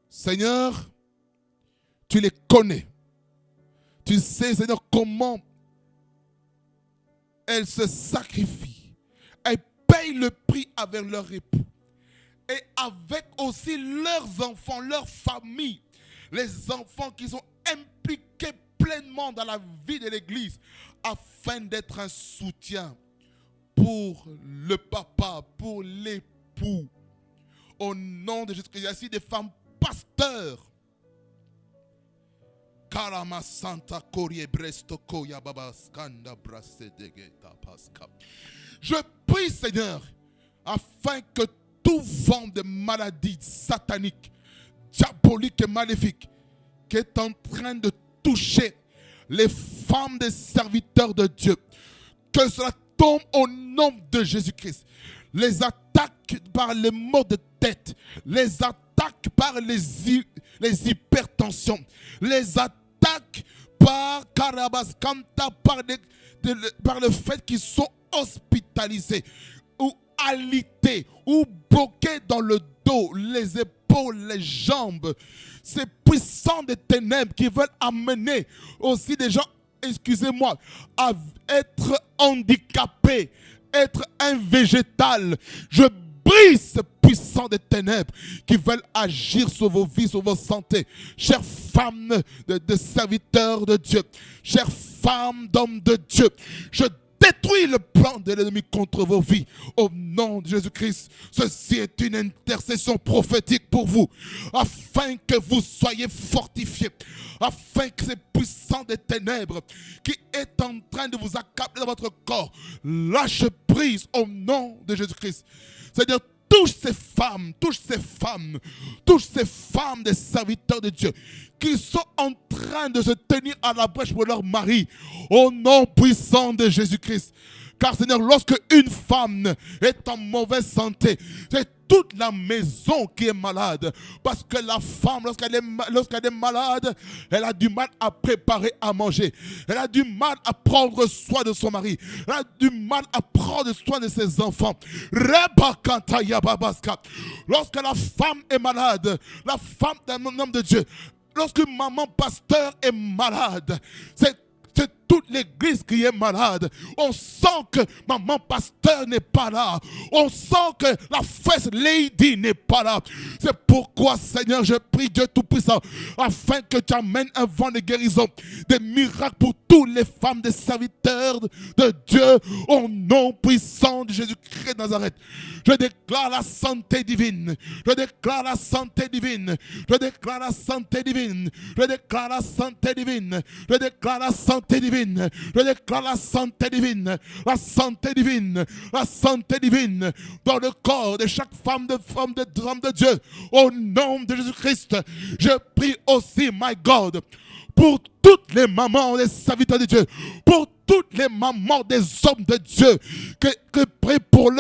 Seigneur, tu les connais. Tu sais, Seigneur, comment elles se sacrifient. Elles payent le prix avec leur époux. Et avec aussi leurs enfants, leur famille. Les enfants qui sont impliqués pleinement dans la vie de l'Église afin d'être un soutien pour le papa, pour l'époux. Au nom de Jésus-Christ, il y a aussi des femmes pasteurs. Je prie, Seigneur, afin que tout vent de maladie satanique, diabolique et maléfique qui est en train de toucher les femmes des serviteurs de Dieu, que cela tombe au nom de Jésus-Christ. Les attaques par les maux de tête, les attaques par les hypertensions, les attaques par Karabaskanta, par le fait qu'ils sont hospitalisés ou alités ou bloqués dans le dos, les épaules, les jambes. Ces puissants des ténèbres qui veulent amener aussi des gens, excusez-moi, à être handicapés, être un végétal. Je brise ces puissants des ténèbres qui veulent agir sur vos vies, sur vos santé. Chères femmes de serviteurs de Dieu, chères femmes d'hommes de Dieu, je détruis le plan de l'ennemi contre vos vies. Au nom de Jésus-Christ, ceci est une intercession prophétique pour vous, afin que vous soyez fortifiés, afin que ces puissants des ténèbres qui est en train de vous accabler dans votre corps, lâche prise au nom de Jésus-Christ. C'est-à-dire, touche ces femmes des serviteurs de Dieu qui sont en train de se tenir à la brèche pour leur mari, au nom puissant de Jésus-Christ. Car Seigneur, lorsque une femme est en mauvaise santé, c'est toute la maison qui est malade. Parce que la femme, lorsqu'elle est malade, elle a du mal à préparer à manger. Elle a du mal à prendre soin de son mari. Elle a du mal à prendre soin de ses enfants. Lorsque la femme est malade, la femme d'un homme de Dieu, lorsque maman pasteur est malade, c'est toute l'église qui est malade. On sent que maman pasteur n'est pas là. On sent que la first lady n'est pas là. C'est pourquoi, Seigneur, je prie Dieu Tout-Puissant, afin que tu amènes un vent de guérison, des miracles pour toutes les femmes des serviteurs de Dieu, au nom puissant de Jésus-Christ de Nazareth. Je déclare la santé divine. Je déclare la santé divine. Je déclare la santé divine. Je déclare la santé divine. Je déclare la santé divine. Je déclare la santé divine. La santé divine. La santé divine dans le corps de chaque femme de Dieu. Au nom de Jésus-Christ, je prie aussi, my God, pour toutes les mamans des serviteurs de Dieu, pour toutes les mamans des hommes de Dieu que prient pour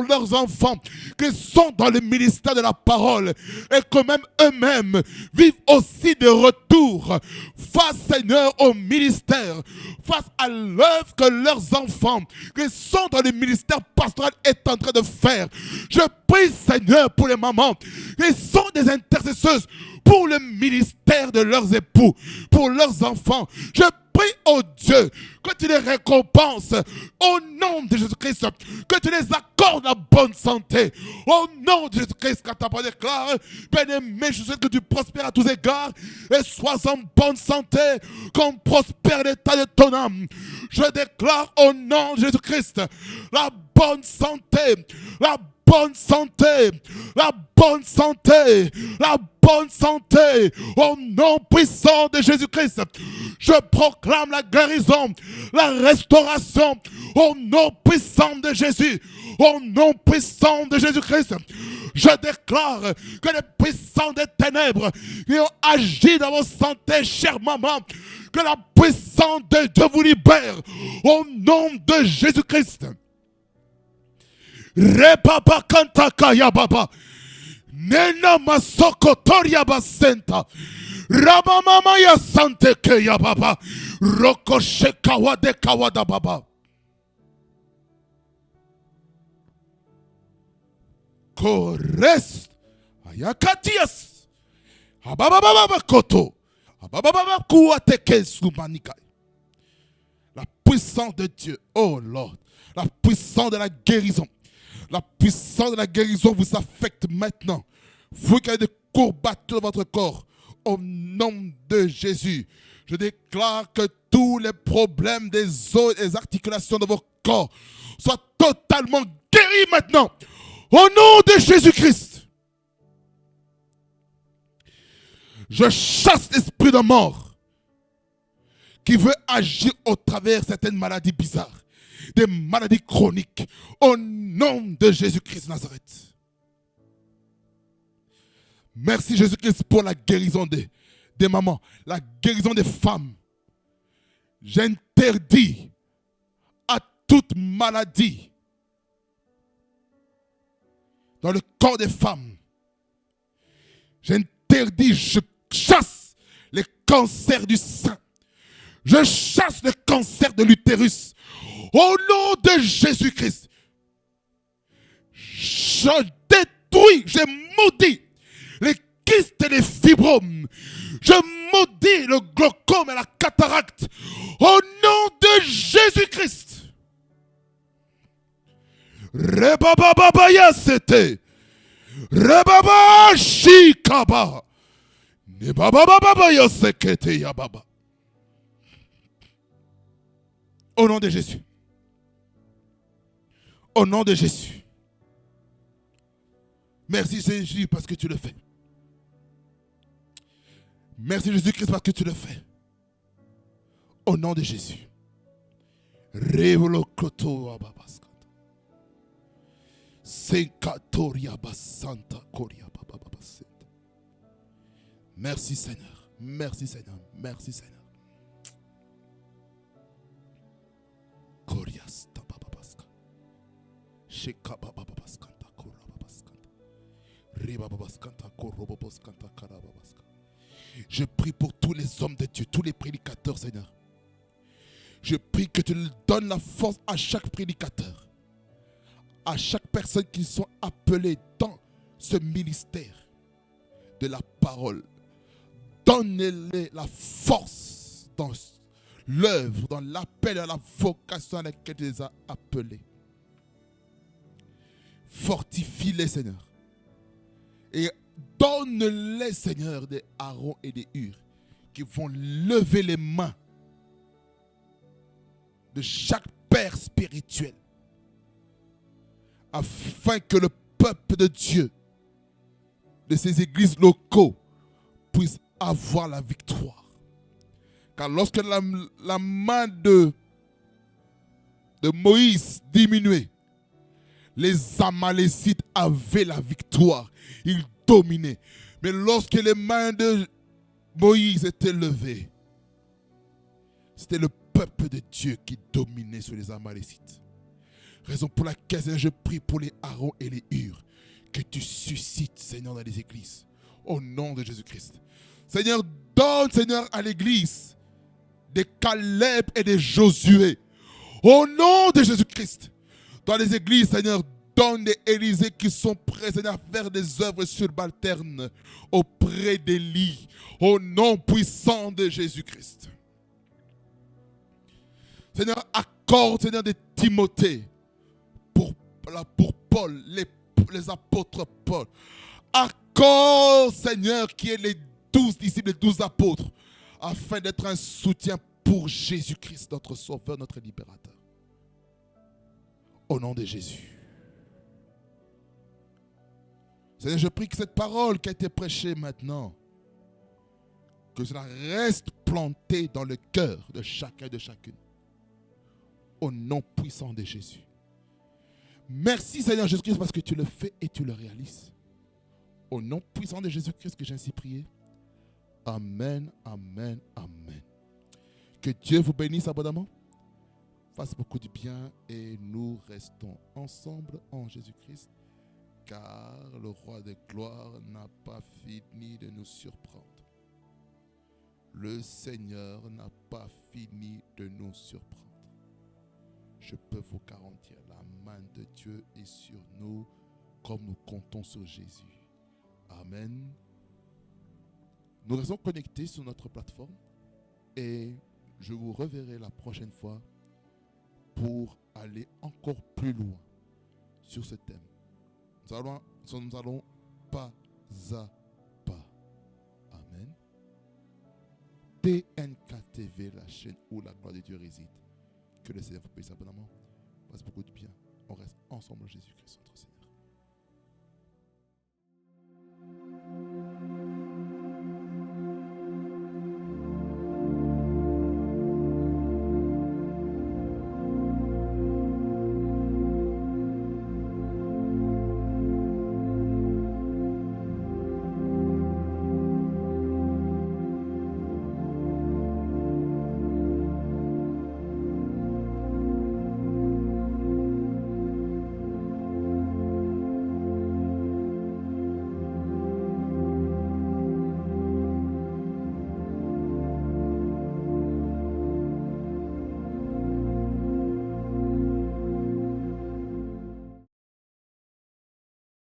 leurs enfants, qui sont dans le ministère de la parole et que même eux-mêmes vivent aussi de retour face, Seigneur, au ministère, face à l'œuvre que leurs enfants qui sont dans le ministère pastoral est en train de faire. Je prie, Seigneur, pour les mamans qui sont des intercesseuses pour le ministère de leurs époux, pour leurs enfants. Je prie, oh Dieu, que tu les récompenses au nom de Jésus-Christ, que tu les accordes la bonne santé au nom de Jésus-Christ. Quand ta parole déclare, bien-aimé, je souhaite que tu prospères à tous égards et sois en bonne santé, comme prospère l'état de ton âme. Je déclare au nom de Jésus-Christ la bonne santé, la bonne santé, la bonne santé, la bonne santé, au nom puissant de Jésus-Christ. Je proclame la guérison, la restauration, au nom puissant de Jésus, au nom puissant de Jésus-Christ. Je déclare que les puissants des ténèbres qui ont agi dans votre santé, chère maman, que la puissance de Dieu vous libère au nom de Jésus-Christ. Repapa kantaka ya baba. Nena masoko toria basenta. Rabamama ya sante ke ya baba. Rokoshe kawade kawada baba. Kores ayakatias. Abababa koto. Abababa kuateke sumanika. La puissance de Dieu, oh Lord, la puissance de la guérison. La puissance de la guérison vous affecte maintenant. Vous qui avez des courbatures dans votre corps, au nom de Jésus, je déclare que tous les problèmes des os et des articulations de votre corps soient totalement guéris maintenant. Au nom de Jésus-Christ. Je chasse l'esprit de mort qui veut agir au travers de certaines maladies bizarres, des maladies chroniques, au nom de Jésus-Christ Nazareth. Merci Jésus-Christ pour la guérison des mamans, la guérison des femmes. J'interdis à toute maladie dans le corps des femmes. J'interdis, je chasse les cancers du sein. Je chasse le cancer de l'utérus. Au nom de Jésus-Christ. Je détruis, je maudis les kystes et les fibromes. Je maudis le glaucome et la cataracte. Au nom de Jésus-Christ. Rebabababaya c'était. Rebaba shikaba. Nebabababaya sekete yababa. Au nom de Jésus. Au nom de Jésus. Merci Jésus parce que tu le fais. Merci Jésus-Christ parce que tu le fais. Au nom de Jésus. Merci Seigneur. Merci Seigneur. Merci Seigneur. Je prie pour tous les hommes de Dieu, tous les prédicateurs, Seigneur. Je prie que tu donnes la force à chaque prédicateur, à chaque personne qui sont appelés dans ce ministère de la parole. Donne-les la force dans l'œuvre, dans l'appel à la vocation à laquelle tu les as appelés. Fortifie-les, Seigneur. Et donne-les, Seigneur, des Aaron et des Hur qui vont lever les mains de chaque père spirituel afin que le peuple de Dieu, de ces églises locaux, puisse avoir la victoire. Car lorsque la main de Moïse diminuait, les Amalécites avaient la victoire. Ils dominaient. Mais lorsque les mains de Moïse étaient levées, c'était le peuple de Dieu qui dominait sur les Amalécites. Raison pour laquelle, Seigneur, je prie pour les Aaron et les Hur, que tu suscites, Seigneur, dans les églises. Au nom de Jésus-Christ. Seigneur, donne, Seigneur, à l'église des Caleb et des Josué. Au nom de Jésus-Christ. Dans les églises, Seigneur, donne des Élisée qui sont prêts, Seigneur, à faire des œuvres subalternes auprès d'Élie. Au nom puissant de Jésus-Christ. Seigneur, accorde, Seigneur, des Timothée pour Paul, les apôtres Paul. Accorde, Seigneur, qui est les 12 disciples, les 12 apôtres, afin d'être un soutien pour Jésus-Christ, notre Sauveur, notre Libérateur. Au nom de Jésus. Seigneur, je prie que cette parole qui a été prêchée maintenant, que cela reste planté dans le cœur de chacun et de chacune. Au nom puissant de Jésus. Merci Seigneur Jésus-Christ parce que tu le fais et tu le réalises. Au nom puissant de Jésus-Christ que j'ai ainsi prié. Amen, amen, amen. Que Dieu vous bénisse abondamment. Fasse beaucoup de bien et nous restons ensemble en Jésus-Christ. Car le roi de gloire n'a pas fini de nous surprendre. Le Seigneur n'a pas fini de nous surprendre. Je peux vous garantir, la main de Dieu est sur nous comme nous comptons sur Jésus. Amen. Nous restons connectés sur notre plateforme et je vous reverrai la prochaine fois pour aller encore plus loin sur ce thème. Nous allons pas à pas. Amen. PNK TV, la chaîne où la gloire de Dieu réside. Que le Seigneur vous paye abondamment. Passe beaucoup de bien. On reste ensemble, Jésus-Christ, notre Seigneur.